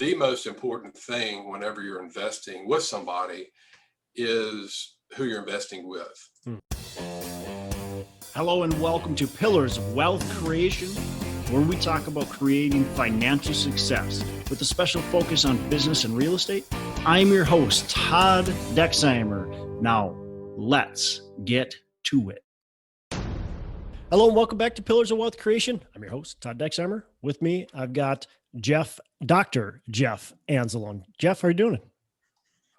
the most important thing whenever you're investing with somebody is who you're investing with. Hello and welcome to Pillars of Wealth Creation, where we talk about creating financial success with a special focus on business and real estate. I'm your host, Todd Dexheimer. Now, let's get to it. Hello and welcome back to Pillars of Wealth Creation. I'm your host, Todd Dexheimer. With me, I've got Dr. Jeff Anzalone. Jeff, how are you doing?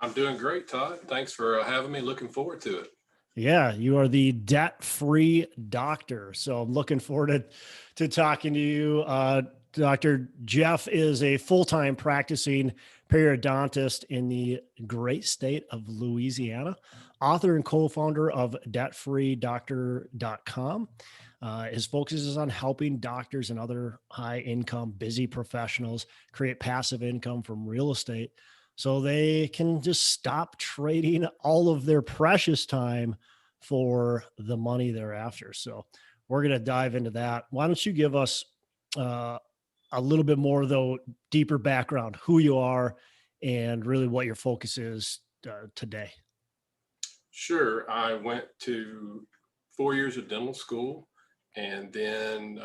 I'm doing great, Todd. Thanks for having me. Looking forward to it. Yeah, you are the debt-free doctor. So I'm looking forward to talking to you. Dr. Jeff is a full-time practicing periodontist in the great state of Louisiana, author and co-founder of debtfreedoctor.com. His focus is on helping doctors and other high-income, busy professionals create passive income from real estate so they can just stop trading all of their precious time for the money they're after. So we're going to dive into that. Why don't you give us a little bit more, though, deeper background, who you are and really what your focus is today? Sure. I went to 4 years of dental school and then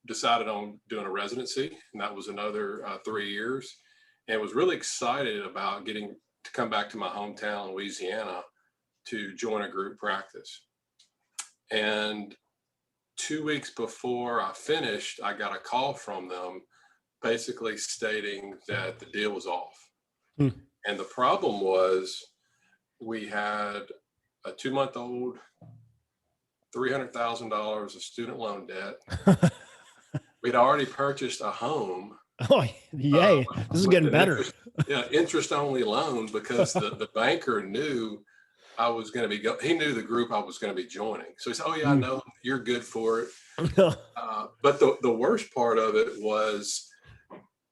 decided on doing a residency. And that was another 3 years. And was really excited about getting to come back to my hometown, Louisiana, to join a group practice. And 2 weeks before I finished, I got a call from them basically stating that the deal was off. And the problem was we had a 2-month-old, $300,000 of student loan debt. We'd already purchased a home. Oh, yay. This is getting better. Interest-only loan because the banker knew I was going to be, he knew the group I was going to be joining. So he said, oh yeah, I know you're good for it. But the worst part of it was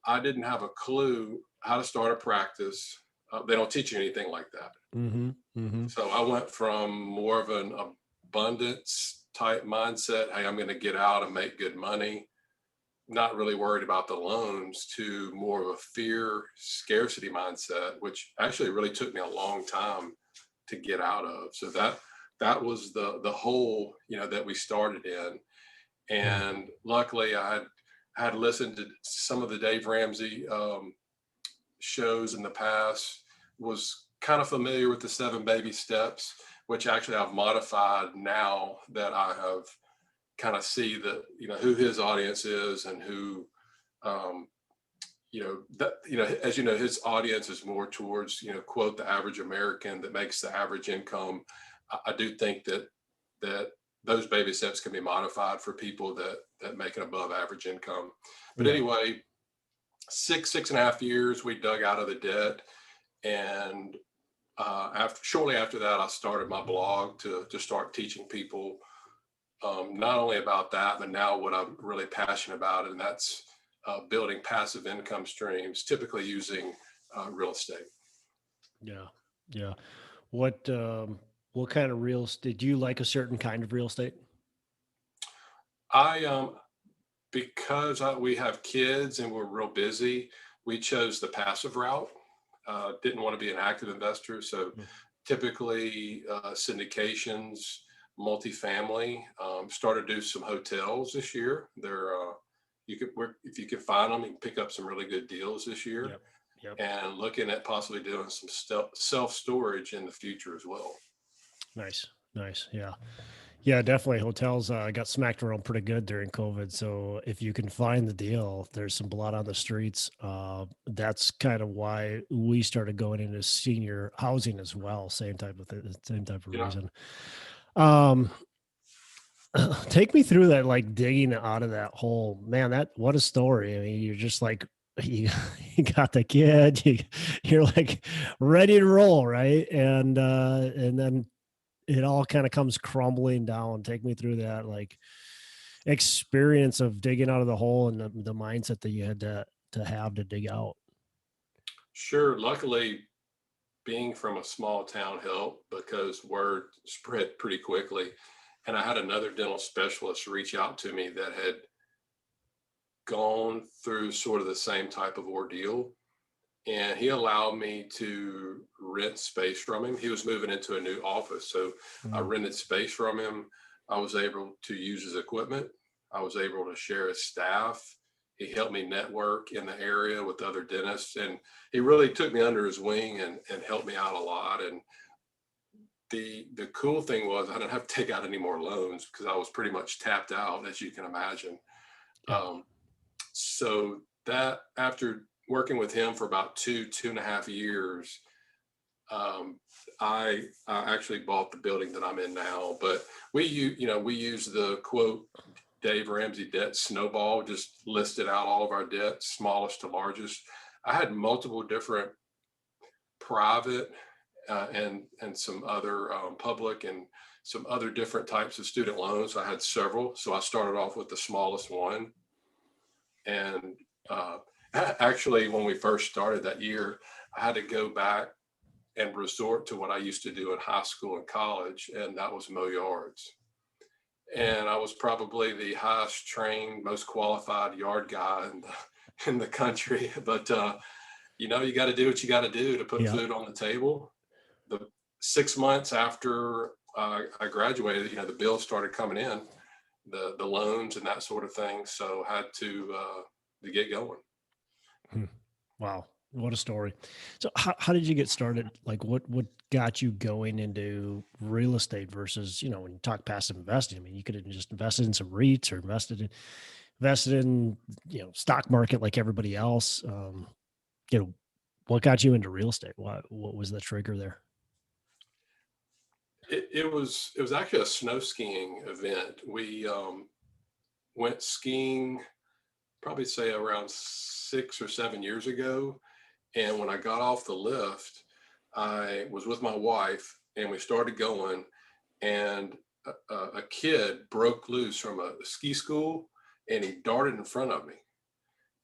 I didn't have a clue how to start a practice. They don't teach you anything like that. So I went from more of an abundance type mindset. Hey, I'm going to get out and make good money. Not really worried about the loans, to more of a fear scarcity mindset, which actually really took me a long time to get out of. So that was the hole, that we started in. And luckily I had listened to some of the Dave Ramsey shows in the past, was kind of familiar with the 7 baby steps, which actually I've modified now that I have kind of see that, who his audience is and who, as you know, his audience is more towards, quote, the average American that makes the average income. I do think that those baby steps can be modified for people that make an above average income. But anyway, 6.5 years, we dug out of the debt. And shortly after that, I started my blog to start teaching people not only about that, but now what I'm really passionate about, and that's building passive income streams, typically using real estate. Yeah. What kind of real estate? Do you like a certain kind of real estate? Because we have kids and we're real busy, we chose the passive route. Didn't want to be an active investor. So typically syndications, multifamily, started to do some hotels this year. If you can find them, you can pick up some really good deals this year. Yep. And looking at possibly doing some self-storage in the future as well. Nice. Yeah, definitely. Hotels got smacked around pretty good during COVID. So if you can find the deal, there's some blood on the streets. That's kind of why we started going into senior housing as well. Same type of reason. Take me through that, like digging out of that hole, man. What a story. I mean, you're just like, you got the kid, you're like ready to roll. Right. And then it all kind of comes crumbling down. Take me through that, like, experience of digging out of the hole and the mindset that you had to have to dig out. Sure. Luckily, being from a small town helped because word spread pretty quickly. And I had another dental specialist reach out to me that had gone through sort of the same type of ordeal. And he allowed me to rent space from him. He was moving into a new office. So I Mm. rented space from him. I was able to use his equipment. I was able to share his staff. He helped me network in the area with other dentists. And he really took me under his wing and helped me out a lot. And the cool thing was I didn't have to take out any more loans because I was pretty much tapped out, as you can imagine. Yeah. Um, so that after working with him for about 2.5 years, um, I actually bought the building that I'm in now. But we use the quote Dave Ramsey debt snowball, just listed out all of our debts, smallest to largest. I had multiple different private and some other public and some other different types of student loans. I had several, so I started off with the smallest one. And actually, when we first started that year, I had to go back and resort to what I used to do in high school and college, and that was mow yards. And I was probably the highest trained, most qualified yard guy in the country. But you got to do what you got to do to put Yeah. food on the table. The 6 months after I graduated, the bills started coming in, the loans and that sort of thing. So had to get going. Hmm. Wow. What a story. So how did you get started? Like what got you going into real estate versus, when you talk passive investing, I mean, you could have just invested in some REITs or invested in, stock market like everybody else. You know, what got you into real estate? What was the trigger there? It was actually a snow skiing event. We went skiing probably say around 6 or 7 years ago. And when I got off the lift, I was with my wife and we started going, and a kid broke loose from a ski school and he darted in front of me.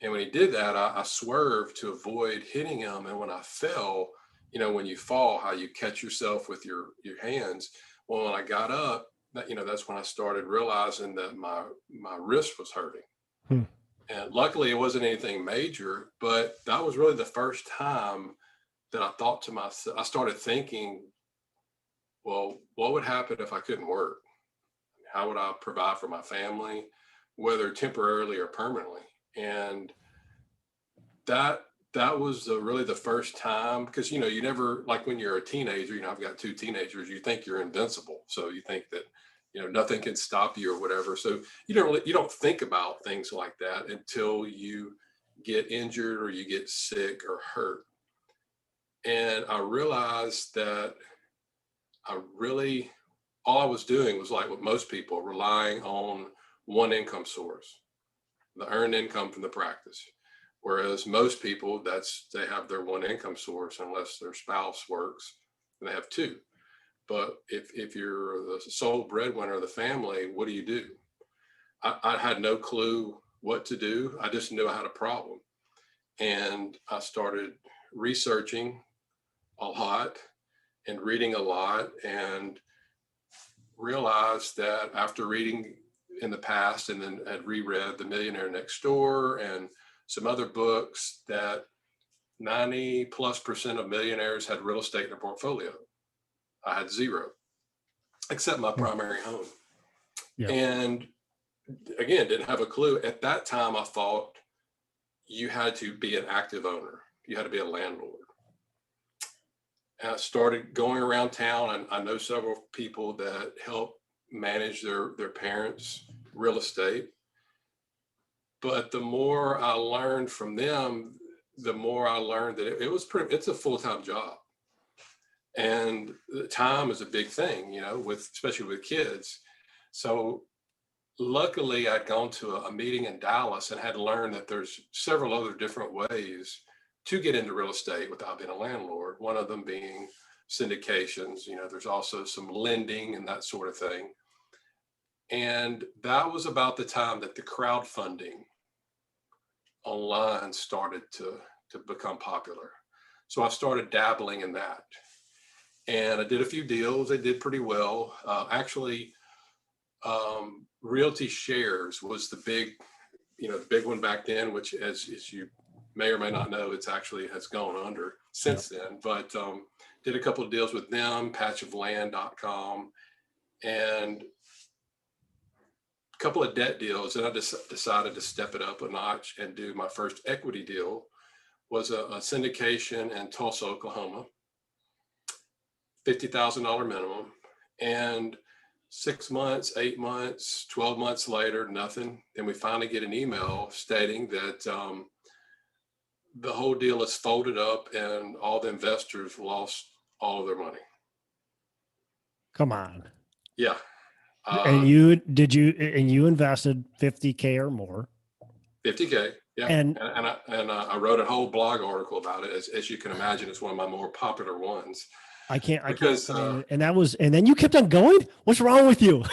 And when he did that, I swerved to avoid hitting him. And when I fell, when you fall, how you catch yourself with your hands. Well, when I got up, that's when I started realizing that my wrist was hurting. Hmm. And luckily, it wasn't anything major, but that was really the first time that I thought to myself, I started thinking, well, what would happen if I couldn't work? How would I provide for my family, whether temporarily or permanently? And that that was really the first time, because you never, like when you're a teenager, I've got two teenagers, you think you're invincible, so you think that nothing can stop you or whatever. So you don't think about things like that until you get injured or you get sick or hurt. And I realized that I really, all I was doing was like what most people, relying on one income source, the earned income from the practice. Whereas most people, they have their one income source unless their spouse works, and they have two. But if you're the sole breadwinner of the family, what do you do? I had no clue what to do. I just knew I had a problem. And I started researching a lot and reading a lot, and realized that after reading in the past and then had reread The Millionaire Next Door and some other books, that 90+% of millionaires had real estate in their portfolio. I had zero, except my Hmm. primary home. Yeah. And again, didn't have a clue. At that time, I thought you had to be an active owner. You had to be a landlord. And I started going around town, and I know several people that help manage their parents' real estate. But the more I learned from them, the more I learned that it's a full-time job. And the time is a big thing, especially with kids. So luckily I'd gone to a meeting in Dallas and had learned that there's several other different ways to get into real estate without being a landlord. One of them being syndications. There's also some lending and that sort of thing. And that was about the time that the crowdfunding online started to become popular. So I started dabbling in that. And I did a few deals. They did pretty well. Actually, Realty Shares was the the big one back then, which as you may or may not know, it's actually has gone under since then, but did a couple of deals with them, patchofland.com, and a couple of debt deals. And I just decided to step it up a notch and do my first equity deal. Was a syndication in Tulsa, Oklahoma, $50,000 minimum. And 6 months, 8 months, 12 months later, nothing. Then we finally get an email stating that the whole deal is folded up and all the investors lost all of their money. Come on. Yeah. And you invested 50K or more. 50K. Yeah. And I wrote a whole blog article about it. As you can imagine, it's one of my more popular ones. And then you kept on going. What's wrong with you?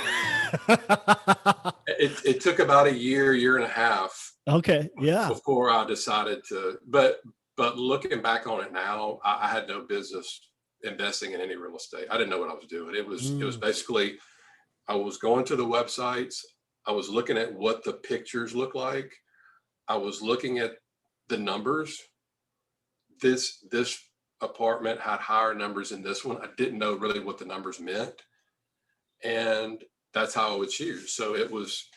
It took about a year and a half. Okay. Yeah. Before I decided to, but looking back on it now, I had no business investing in any real estate. I didn't know what I was doing. It was basically, I was going to the websites. I was looking at what the pictures look like. I was looking at the numbers. This apartment had higher numbers than this one. I didn't know really what the numbers meant. And that's how I would choose. So it was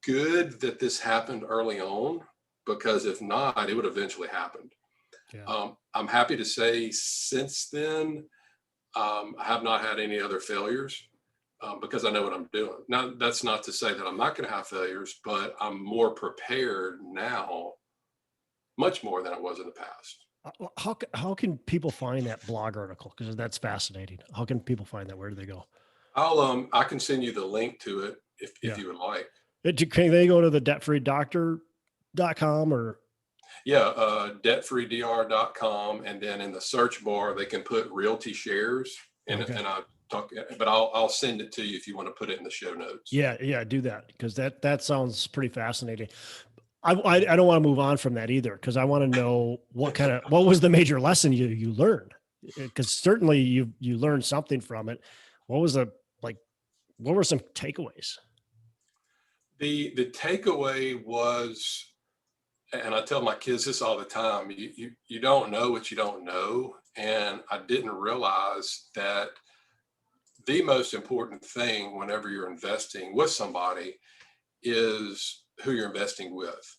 good that this happened early on, because if not, it would eventually happen. Yeah. I'm happy to say since then, I have not had any other failures because I know what I'm doing. Now, that's not to say that I'm not going to have failures, but I'm more prepared now, much more than I was in the past. How can people find that blog article? Because that's fascinating. How can people find that? Where do they go? I can send you the link to it if you would like. Can they go to the debtfreedoctor.com or? Yeah, debtfreedr.com, and then in the search bar they can put realty shares, and I talk, but I'll send it to you if you want to put it in the show notes. Yeah, do that, because that sounds pretty fascinating. I don't want to move on from that either, because I want to know what was the major lesson you learned, because certainly you learned something from it. What were some takeaways? The takeaway was, and I tell my kids this all the time, you don't know what you don't know. And I didn't realize that the most important thing whenever you're investing with somebody is who you're investing with.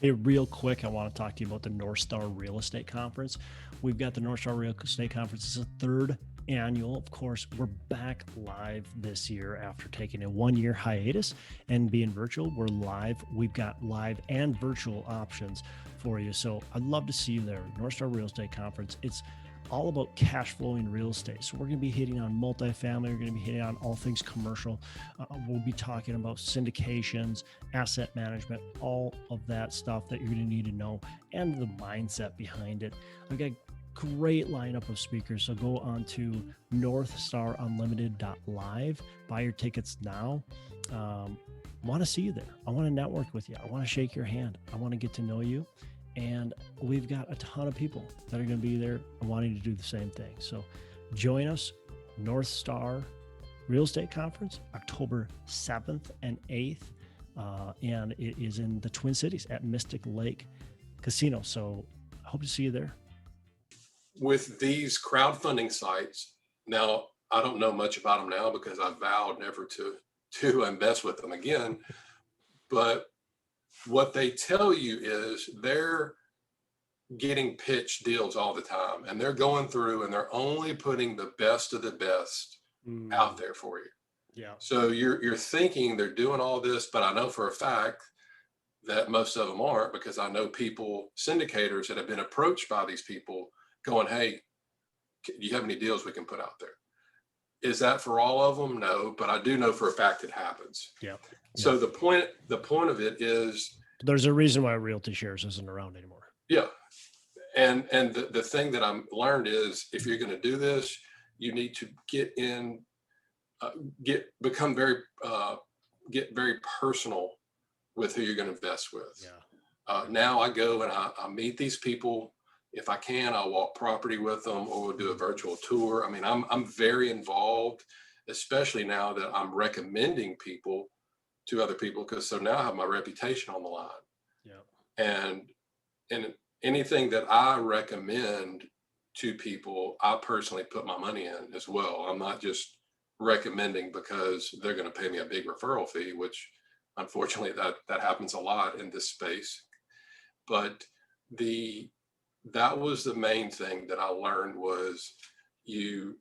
Hey, real quick, I want to talk to you about the North Star Real Estate Conference. We've got the North Star Real Estate Conference. It's the third annual. Of course, we're back live this year after taking a 1-year hiatus and being virtual. We're live. We've got live and virtual options for you. So I'd love to see you there. North Star Real Estate Conference. It's all about cash flowing real estate. So we're going to be hitting on multifamily. We're going to be hitting on all things commercial. We'll be talking about syndications, asset management, all of that stuff that you're going to need to know, and the mindset behind it. I've got a great lineup of speakers. So go on to northstarunlimited.live, buy your tickets now. I want to see you there. I want to network with you. I want to shake your hand. I want to get to know you. And we've got a ton of people that are going to be there wanting to do the same thing. So join us, North Star Real Estate Conference, October 7th and 8th. And it is in the Twin Cities at Mystic Lake Casino. So I hope to see you there. With these crowdfunding sites, now I don't know much about them now because I vowed never to invest with them again. But what they tell you is they're getting pitched deals all the time, and they're going through and they're only putting the best of the best out there for you. Yeah. So you're thinking they're doing all this, but I know for a fact that most of them aren't, because I know people, syndicators that have been approached by these people going, hey, do you have any deals we can put out there? Is that for all of them? No, but I do know for a fact it happens. Yeah. So the point of it is, there's a reason why Realty Shares isn't around anymore. Yeah. And the thing that I'm learned is, if you're going to do this, you need to get very personal with who you're going to invest with. Yeah. Now I go and I meet these people. If I can, I'll walk property with them, or we'll do a virtual tour. I mean, I'm very involved, especially now that I'm recommending people to other people, because so now I have my reputation on the line. Yeah. And anything that I recommend to people, I personally put my money in as well. I'm not just recommending because they're going to pay me a big referral fee, which unfortunately that happens a lot in this space. But that was the main thing that I learned was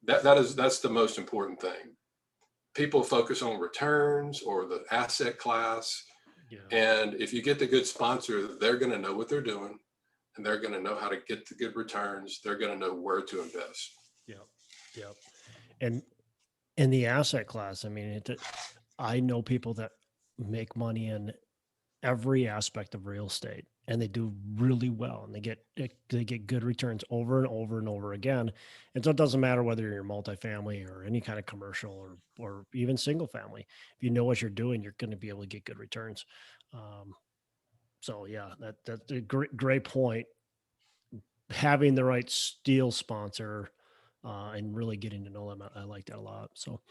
that's the most important thing. People focus on returns or the asset class. Yeah. And if you get the good sponsor, they're going to know what they're doing, and they're going to know how to get the good returns. They're going to know where to invest. Yeah. Yeah. And in the asset class, I mean, I know people that make money in every aspect of real estate, and they do really well, and they get good returns over and over and over again. And so it doesn't matter whether you're multifamily or any kind of commercial or even single family. If you know what you're doing, you're going to be able to get good returns. So yeah, that's a great point. Having the right steel sponsor and really getting to know them, I like that a lot. So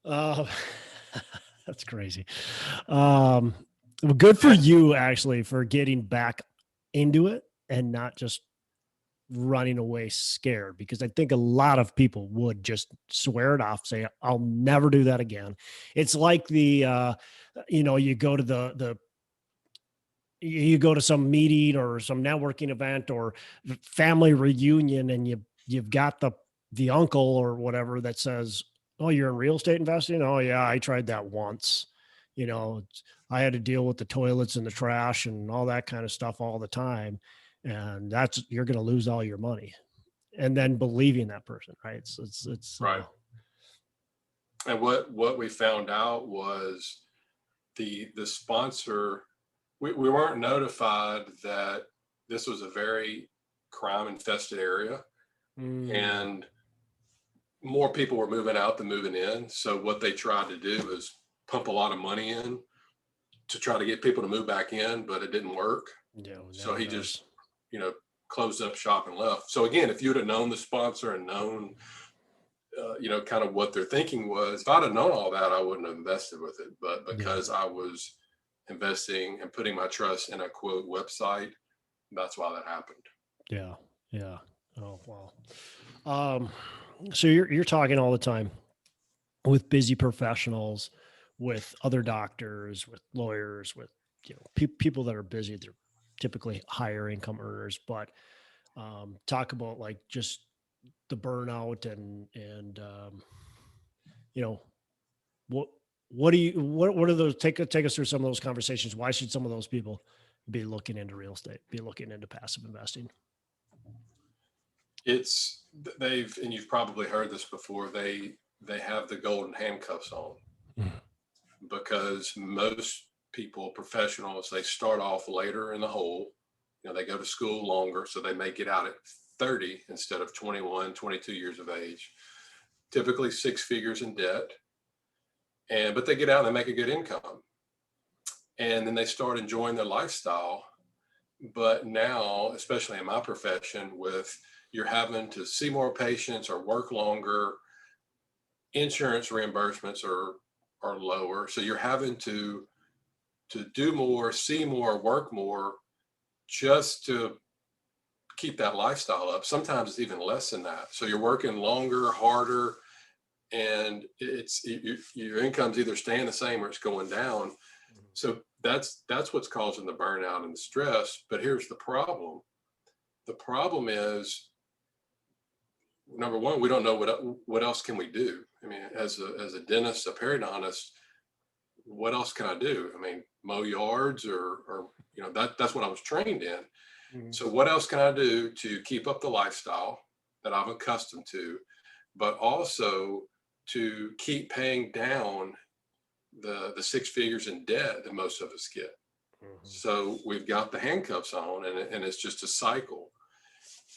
uh, that's crazy. Well, good for you actually for getting back into it and not just running away scared, because I think a lot of people would just swear it off, say, I'll never do that again. It's like you go to you go to some meeting or some networking event or family reunion, and you've got the uncle or whatever that says, oh, you're in real estate investing? Oh yeah, I tried that once. I had to deal with the toilets and the trash and all that kind of stuff all the time. And you're going to lose all your money. And then believing that person, right? It's Right. And what we found out was the sponsor, we weren't notified that this was a very crime infested area, and more people were moving out than moving in. So what they tried to do is pump a lot of money in to try to get people to move back in, but it didn't work. Yeah, so he just, closed up shop and left. So again, if you'd have known the sponsor and known, kind of what their thinking was, if I'd have known all that, I wouldn't have invested with it. But because I was investing and putting my trust in a quote website, that's why that happened. Yeah. Yeah. Oh, wow. So you're talking all the time with busy professionals, with other doctors, with lawyers, with people that are busy. They're typically higher income earners, but talk about like just the burnout and what what are those, take us through some of those conversations. Why should some of those people be looking into real estate, be looking into passive investing? And you've probably heard this before, they have the golden handcuffs on, because most people, professionals, they start off later in the hole. They go to school longer, so they may get out at 30 instead of 21, 22 years of age, typically 6 figures in debt. But they get out and they make a good income. And then they start enjoying their lifestyle. But now, especially in my profession, with you're having to see more patients or work longer, insurance reimbursements are lower. So you're having to do more, see more, work more, just to keep that lifestyle up. Sometimes it's even less than that. So you're working longer, harder, and your income's either staying the same or it's going down. So that's what's causing the burnout and the stress. But here's the problem. The problem is, number one, we don't know what else can we do. I mean, as a dentist, a periodontist, what else can I do? I mean, mow yards or that's what I was trained in. So what else can I do to keep up the lifestyle that I'm accustomed to, but also to keep paying down the 6 figures in debt that most of us get? So we've got the handcuffs on, and it's just a cycle.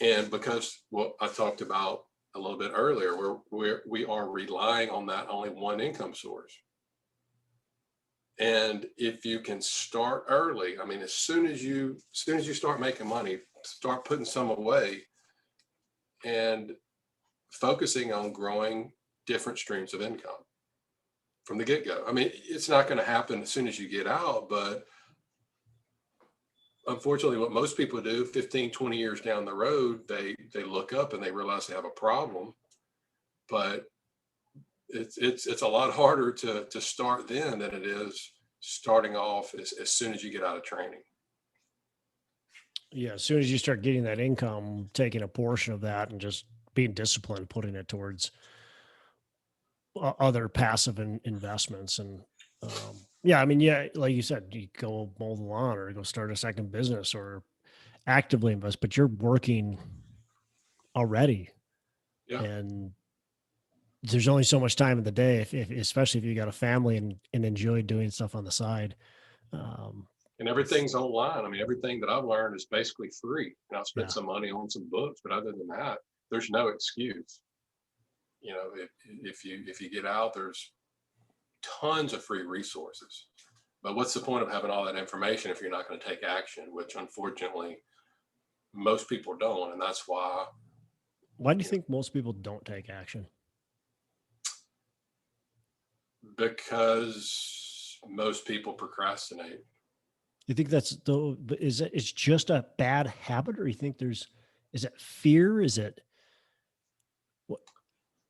And because what I talked about a little bit earlier, we are relying on that only one income source. And if you can start early, I mean, as soon as you start making money, start putting some away and focusing on growing different streams of income. from the get-go. I mean, it's not going to happen as soon as you get out, but unfortunately what most people do 15, 20 years down the road, they look up and they realize they have a problem. But it's a lot harder to start then than it is starting off as soon as you get out of training. Yeah, as soon as you start getting that income, taking a portion of that and just being disciplined, putting it towards other passive investments. And yeah, I mean, yeah, like you said, you go mow the lawn or go start a second business or actively invest, but you're working already. Yeah. And there's only so much time in the day, if especially if you got a family and enjoy doing stuff on the side. Um, And everything's online. I mean, everything that I've learned is basically free. And I've spent yeah, some money on some books, but other than that, there's no excuse. If you get out, there's tons of free resources. But what's the point of having all that information if you're not going to take action, which unfortunately most people don't. And that's why. why do you think most people don't take action? Because most people procrastinate. You think that's the, is it, it's just a bad habit, or you think is it fear? Is it, what,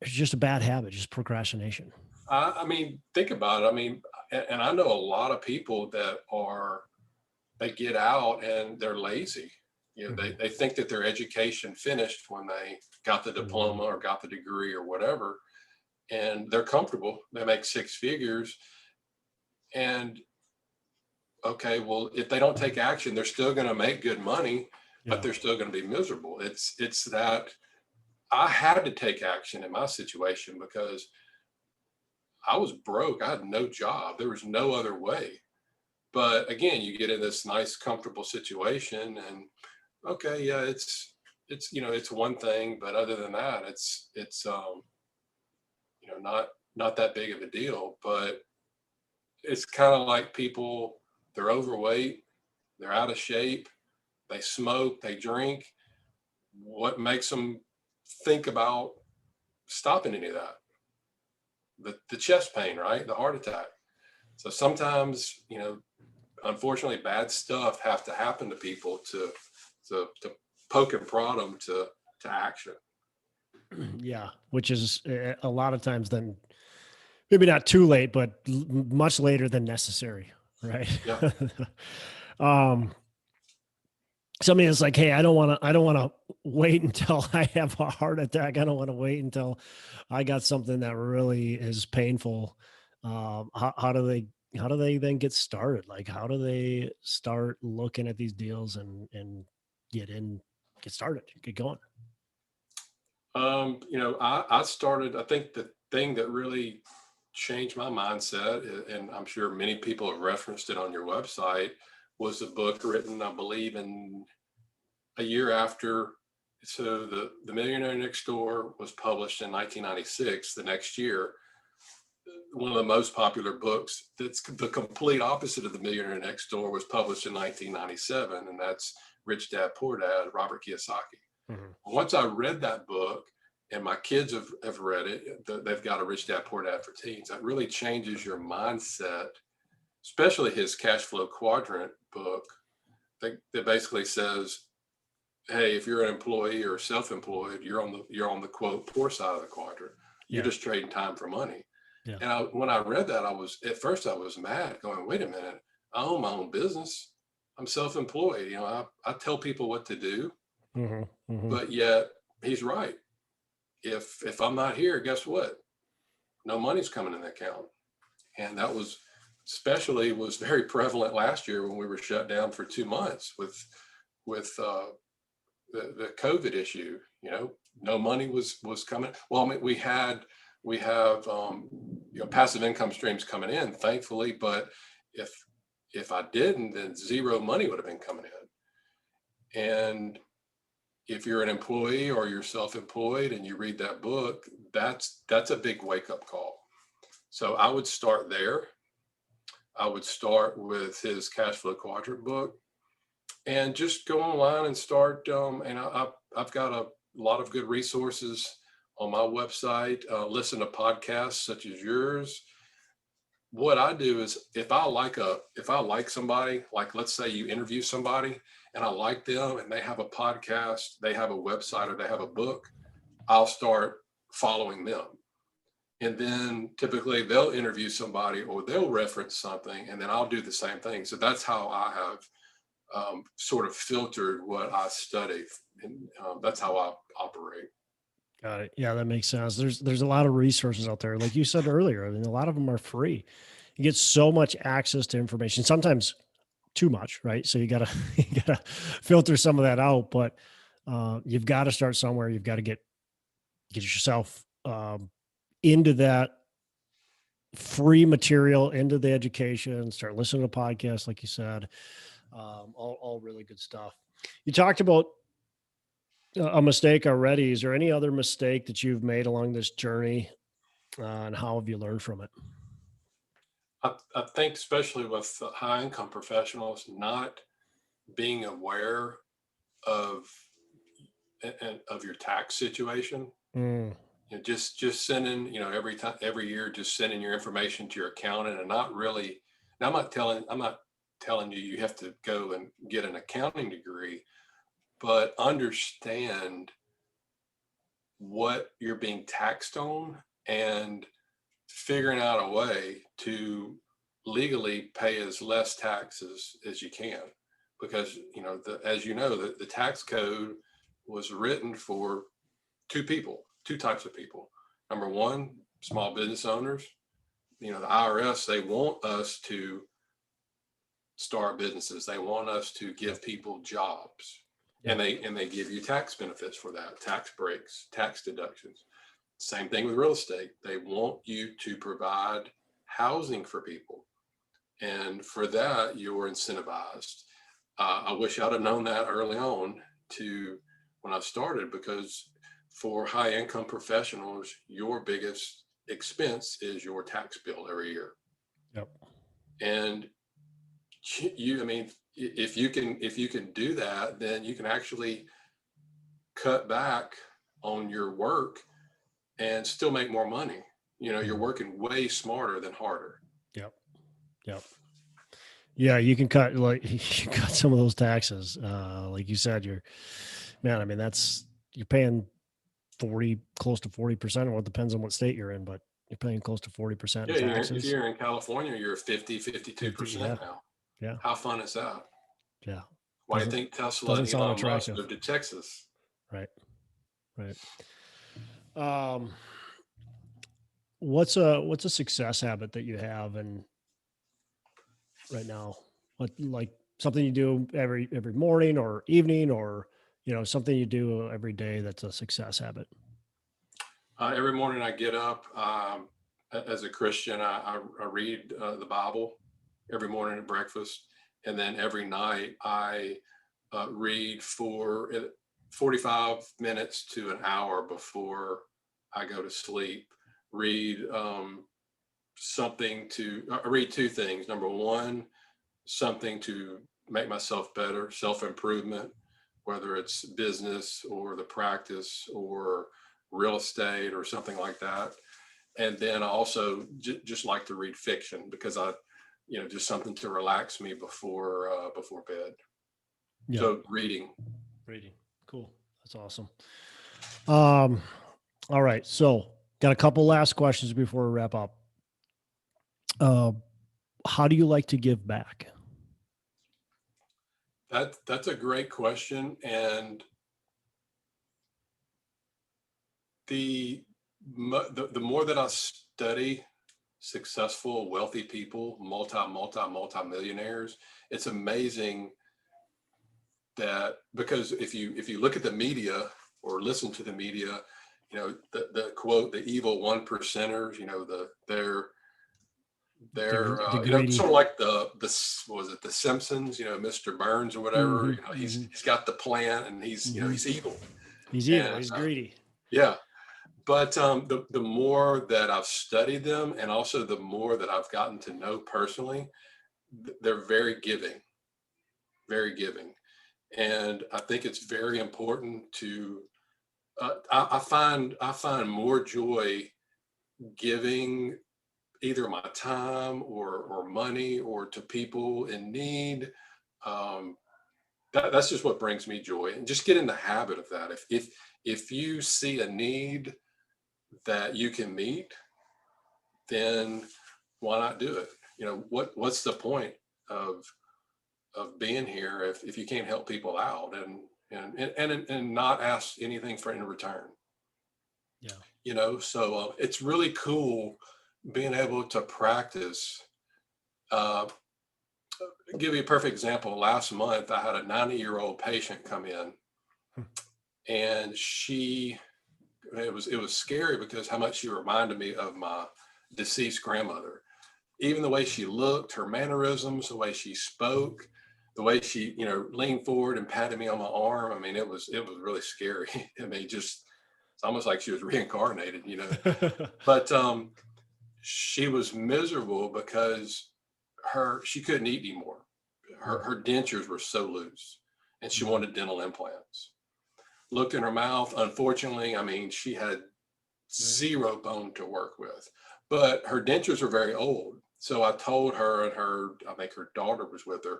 it's just a bad habit, just procrastination? I mean, think about it. I mean, and I know a lot of people that they get out and they're lazy. Mhm. They think that their education finished when they got the Mhm. diploma or got the degree or whatever, and they're comfortable. They make six figures. And okay, well, if they don't take action, they're still going to make good money, but Yeah. they're still going to be miserable. It's that I had to take action in my situation because I was broke. I had no job. There was no other way. But again, you get in this nice, comfortable situation, and okay, yeah, it's one thing, but other than that, it's not that big of a deal. But it's kind of like people, they're overweight, they're out of shape, they smoke, they drink. What makes them think about stopping any of that? The chest pain, right? The heart attack. So sometimes, unfortunately, bad stuff have to happen to people to poke and prod them to action. Yeah, which is a lot of times then maybe not too late, but much later than necessary, right? Yeah. um, Somebody is like, hey, I don't want to wait until I have a heart attack. I don't want to wait until I got something that really is painful. How do they then get started? Like, how do they start looking at these deals and get started, get going? I started, I think the thing that really changed my mindset, and I'm sure many people have referenced it on your website, was a book written, I believe, in a year after. So the Millionaire Next Door was published in 1996. The next year, one of the most popular books that's the complete opposite of the Millionaire Next Door was published in 1997, and that's Rich Dad Poor Dad, Robert Kiyosaki. Mhm. Once I read that book, and my kids have read it, they've got a Rich Dad Poor Dad for Teens. That really changes your mindset, especially his cash flow quadrant book that basically says, hey, if you're an employee or self-employed, you're on the quote poor side of the quadrant. You're Yeah. just trading time for money. Yeah. And when I read that, at first I was mad, going, wait a minute, I own my own business. I'm self-employed. I tell people what to do, Hmm. Hmm. but yet he's right. If I'm not here, guess what? No money's coming in the account. And that was very prevalent last year when we were shut down for 2 months with the COVID issue. No money was coming. Well, I mean, we have passive income streams coming in, thankfully, but if I didn't, then zero money would have been coming in. And if you're an employee or you're self-employed and you read that book, that's a big wake-up call. So I would start there. I would start with his cash flow quadrant book and just go online and start. And I've got a lot of good resources on my website. Listen to podcasts such as yours. what I do is if I like somebody, like let's say you interview somebody and I like them and they have a podcast, they have a website, or they have a book, I'll start following them. And then typically they'll interview somebody or they'll reference something, and then I'll do the same thing. So that's how I have sort of filtered what I study, and that's how I operate. Got it. Yeah, that makes sense. There's a lot of resources out there. Like you said earlier, I mean, a lot of them are free. You get so much access to information, sometimes too much, right? So you gotta you gotta filter some of that out. But you've got to start somewhere. You've got to get yourself into that free material, into the education, start listening to podcasts, like you said. All really good stuff. You talked about a mistake already. Is there any other mistake that you've made along this journey, and how have you learned from it? I think especially with high income professionals, not being aware of of your tax situation. Mm, Just sending, every year, just sending your information to your accountant, and not really. Now, I'm not telling you you have to go and get an accounting degree, but understand what you're being taxed on, and figuring out a way to legally pay as less taxes as you can, because as the tax code was written for two types of people. Number one, small business owners. The IRS, they want us to start businesses. They want us to give people jobs, yeah. and they give you tax benefits for that, tax breaks, tax deductions. Same thing with real estate. They want you to provide housing for people, and for that you're incentivized. I wish I'd have known that early on, to when I started, because for high income professionals, your biggest expense is your tax bill every year. Yep. And I mean, if you can do that, then you can actually cut back on your work and still make more money. You're Mhm. working way smarter than harder. Yep. Yep. Yeah, you can cut like you can cut some of those taxes. Like you said, man. I mean, you're paying 40, close to 40%, or it depends on what state you're in, but you're paying close to 40% in Yeah, if taxes. you're in California, you're 50, 50, 52% yeah, now. yeah, How fun is that? yeah. Why do you Doesn't think Tesla doesn't and sound Elon Musk attractive, moved to Texas? right? Right. Um, what's a success habit that you have and right now? What, like something you do every morning or evening, or something you do every day that's a success habit? Every morning I get up. As a Christian, I read the Bible every morning at breakfast. And then every night I read for 45 minutes to an hour before I go to sleep. Read I read two things. Number one, something to make myself better, self improvement, whether it's business or the practice or real estate or something like that. And then I also just like to read fiction, because just something to relax me before bed. Yeah, So reading. reading. Cool. That's awesome. Um, all right. So got a couple last questions before we wrap up. Uh, how do you like to give back? That's a great question. And the the more that I study successful, wealthy people, multi millionaires, it's amazing that, because if you look at the media or listen to the media, the quote, the evil one percenters, they're The sort greedy. of like was it the Simpsons, Mr. Burns or whatever. Hmm. Hmm. He's got the plan, and he's Hmm. he's evil. He's evil. And He's greedy. yeah, but the more that I've studied them, and also the more that I've gotten to know personally, they're very giving. And I think it's very important to. I find more joy giving either my time or money or to people in need. Um, that's just what brings me joy, and just get in the habit of that. If you see a need that you can meet, then why not do it? What's the point of being here if you can't help people out and not ask anything for in return? Yeah. So it's really cool being able to practice. Uh, give you a perfect example. Last month, I had a 90-year-old patient come in, Hmm. and it was scary because how much she reminded me of my deceased grandmother. Even the way she looked, her mannerisms, the way she spoke, the way she, leaned forward and patted me on my arm. I mean, it was really scary. I mean, just it's almost like she was reincarnated. But she was miserable because she couldn't eat anymore. Her dentures were so loose, and she wanted dental implants. Looked in her mouth. Unfortunately, I mean, she had zero bone to work with, but her dentures are very old. So I told her, and I think her daughter was with her.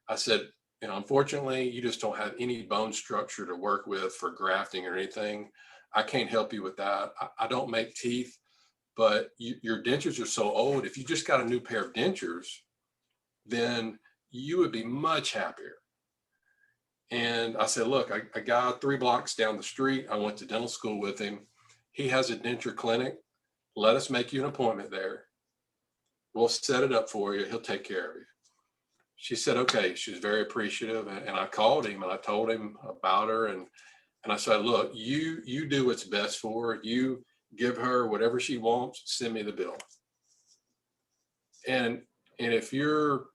I said, unfortunately, you just don't have any bone structure to work with for grafting or anything. I can't help you with that. I don't make teeth, but your dentures are so old. If you just got a new pair of dentures, then you would be much happier. And I said, look, a guy 3 blocks down the street, I went to dental school with him. He has a denture clinic. Let us make you an appointment there. We'll set it up for you. He'll take care of you. She said, okay. She was very appreciative. And I called him and I told him about her. And I said, look, you do what's best for her. You give her whatever she wants, send me the bill. And if you're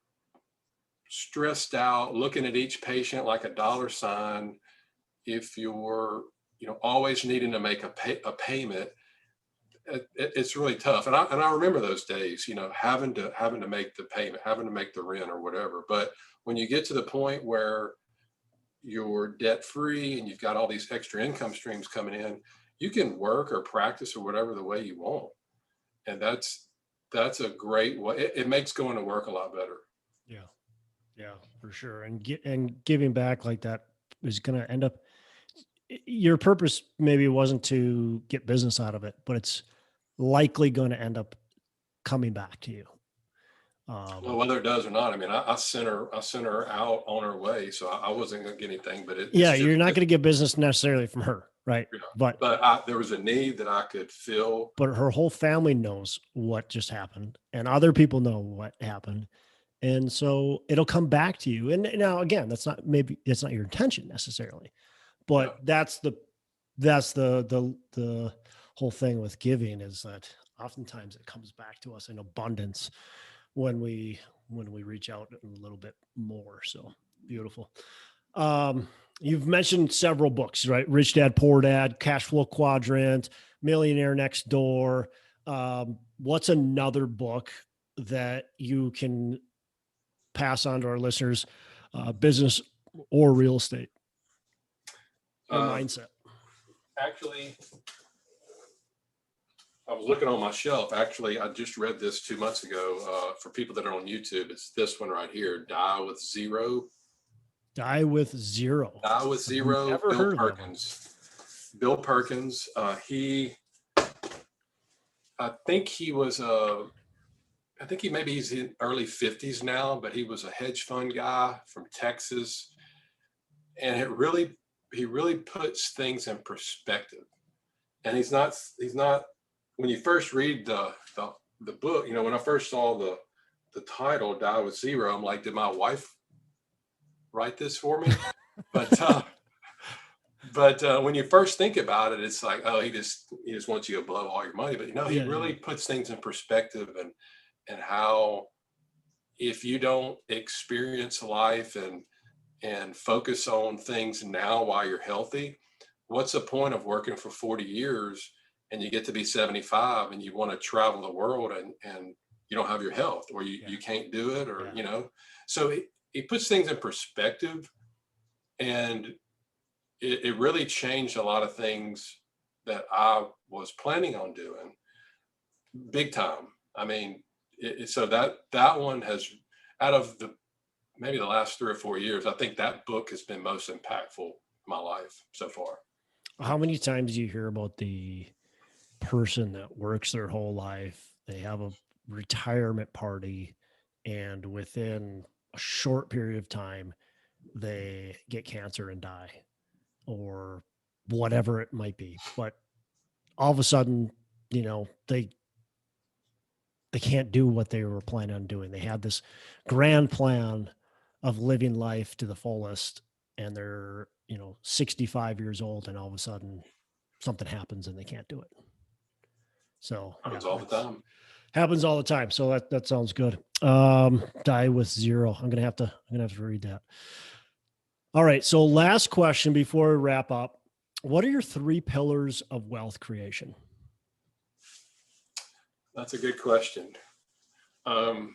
stressed out, looking at each patient like a dollar sign, if you're, always needing to make a payment, it's really tough. And I remember those days, having to make the payment, having to make the rent or whatever. But when you get to the point where you're debt free and you've got all these extra income streams coming in, you can work or practice or whatever the way you want. And that's a great way. It makes going to work a lot better. Yeah. Yeah, for sure. And giving back like that is going to end up, your purpose maybe wasn't to get business out of it, but it's likely going to end up coming back to you. Well, whether it does or not, I mean, I sent her out on her way, so I wasn't going to get anything. But it's Yeah, just, you're not going to get business necessarily from her, right? But there was a need that I could fill. her whole family knows what just happened, and other people know what happened, and so it'll come back to you. And now, again, it's not your intention necessarily, but that's the whole thing with giving, is that oftentimes it comes back to us in abundance when we reach out a little bit more. So beautiful. You've mentioned several books, right? Rich Dad, Poor Dad, Cash Flow Quadrant, Millionaire Next Door. What's another book that you can pass on to our listeners, business or real estate or mindset? Actually, I was looking on my shelf. Actually, I just read this 2 months ago. For people that are on YouTube, it's this one right here, Die with Zero. Die with Zero. Die with Zero. Never Bill heard of Perkins. Bill Perkins. I think he's in early 50s now, but he was a hedge fund guy from Texas. And he really puts things in perspective. And he's not, when you first read the book, when I first saw the title, Die with Zero, I'm like, did my wife write this for me? But when you first think about it, it's like, oh, he just wants you to blow all your money. But he really puts things in perspective, and how, if you don't experience life and focus on things now while you're healthy, what's the point of working for 40 years and you get to be 75 and you want to travel the world and you don't have your health, or you can't do it, or so it puts things in perspective. And it really changed a lot of things that I was planning on doing big time. I mean, so that one has, out of maybe the last 3 or 4 years, I think that book has been most impactful in my life so far. How many times do you hear about the person that works their whole life? They have a retirement party, and within a short period of time, they get cancer and die, or whatever it might be. But all of a sudden, they can't do what they were planning on doing. They had this grand plan of living life to the fullest, and they're 65 years old, and all of a sudden something happens and they can't do it. So Happens all the time. Happens all the time. So that sounds good. Die with zero. I'm gonna have to read that. All right. So last question before we wrap up. What are your 3 pillars of wealth creation? That's a good question. I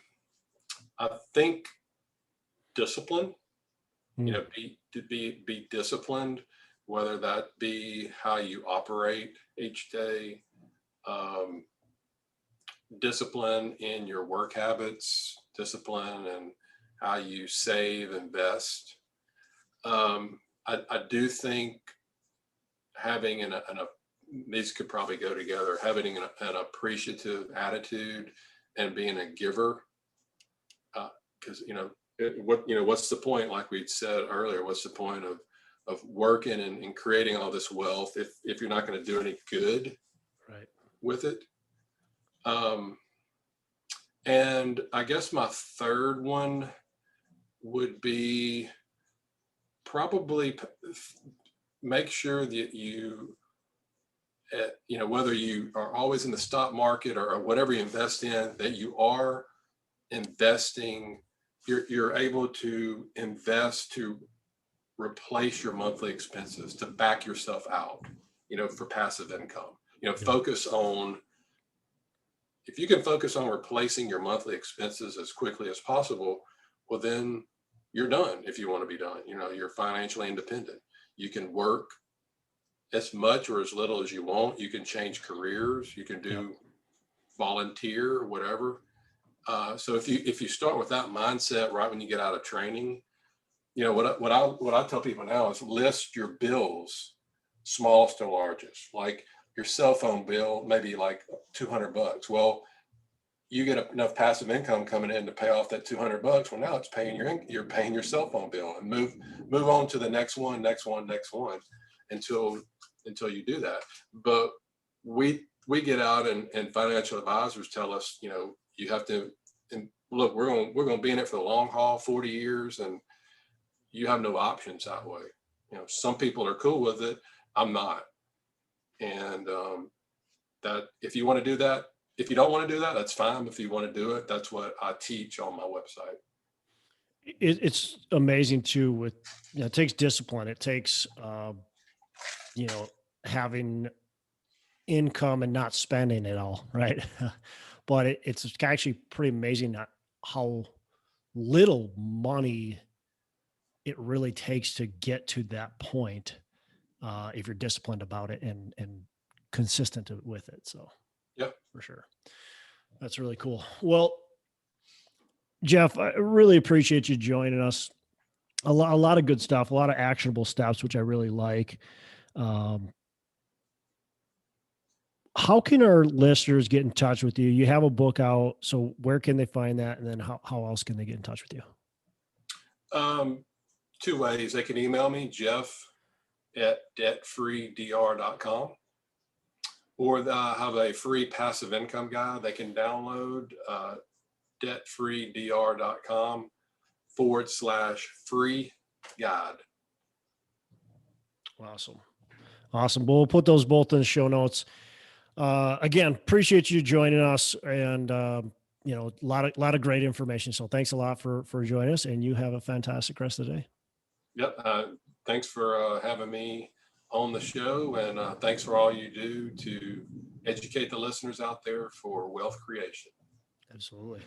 think discipline, be disciplined, whether that be how you operate each day, discipline in your work habits, discipline and how you save, invest. I do think having these could probably go together, having an appreciative attitude and being a giver. Because what's the point? Like we said earlier, what's the point of working and creating all this wealth if you're not going to do any good with it? And I guess my third one would be probably make sure that you, whether you are always in the stock market or whatever you invest in, that you are investing, you're able to invest to replace your monthly expenses, to back yourself out, for passive income. Focus on, if you can focus on replacing your monthly expenses as quickly as possible, well, then you're done. If you want to be done, you're financially independent. You can work as much or as little as you want. You can change careers. You can do volunteer, whatever. So if you start with that mindset right when you get out of training, what I tell people now is list your bills, smallest to largest. Like your cell phone bill, maybe like $200. Well, you get enough passive income coming in to pay off that $200. Well, now it's you're paying your cell phone bill, and move on to the next one until you do that. But we get out and financial advisors tell us, you have to, and look, we're going to be in it for the long haul, 40 years, and you have no options that way. Some people are cool with it. I'm not. And that if you want to do that, if you don't want to do that, that's fine. If you want to do it, that's what I teach on my website. It's amazing too. It takes discipline. It takes, having income and not spending it all, right? But it's actually pretty amazing how little money it really takes to get to that point, if you're disciplined about it and consistent with it. So, yep, for sure. That's really cool. Well, Jeff, I really appreciate you joining us. A lot of good stuff, a lot of actionable steps, which I really like. How can our listeners get in touch with you? You have a book out, so where can they find that? And then how else can they get in touch with you? 2 ways. They can email me, jeff@debtfreedr.com, or I have a free passive income guide they can download, debtfreedr.com/free guide. Awesome. Well, we'll put those both in the show notes. Again, appreciate you joining us, and a lot of great information. So thanks a lot for joining us, and you have a fantastic rest of the day. Yep. Thanks for having me on the show, and thanks for all you do to educate the listeners out there for wealth creation. Absolutely.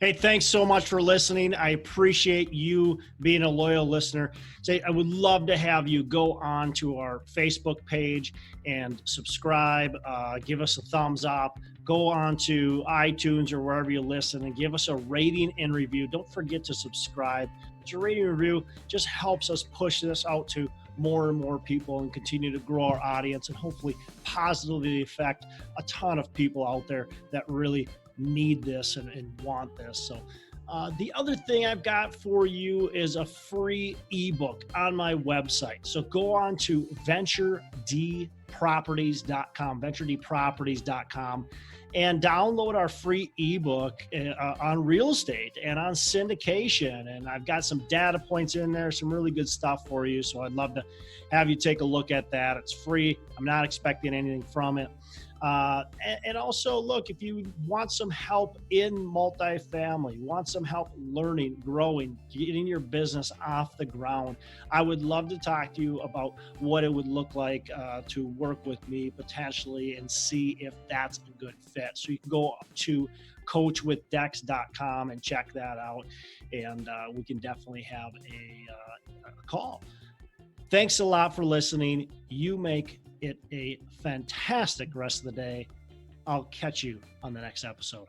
Hey, thanks so much for listening. I appreciate you being a loyal listener. Say, I would love to have you go on to our Facebook page and subscribe. Give us a thumbs up. Go on to iTunes or wherever you listen and give us a rating and review. Don't forget to subscribe. But your rating and review just helps us push this out to more and more people and continue to grow our audience and hopefully positively affect a ton of people out there that really need this and want this. So the other thing I've got for you is a free ebook on my website. So go on to venturedproperties.com, and download our free ebook on real estate and on syndication. And I've got some data points in there, some really good stuff for you. So I'd love to have you take a look at that. It's free. I'm not expecting anything from it. And also, look, if you want some help in multifamily, want some help learning, growing, getting your business off the ground, I would love to talk to you about what it would look like to work with me potentially and see if that's a good fit. So you can go to coachwithdex.com and check that out, and we can definitely have a call. Thanks a lot for listening. You make it a fantastic rest of the day. I'll catch you on the next episode.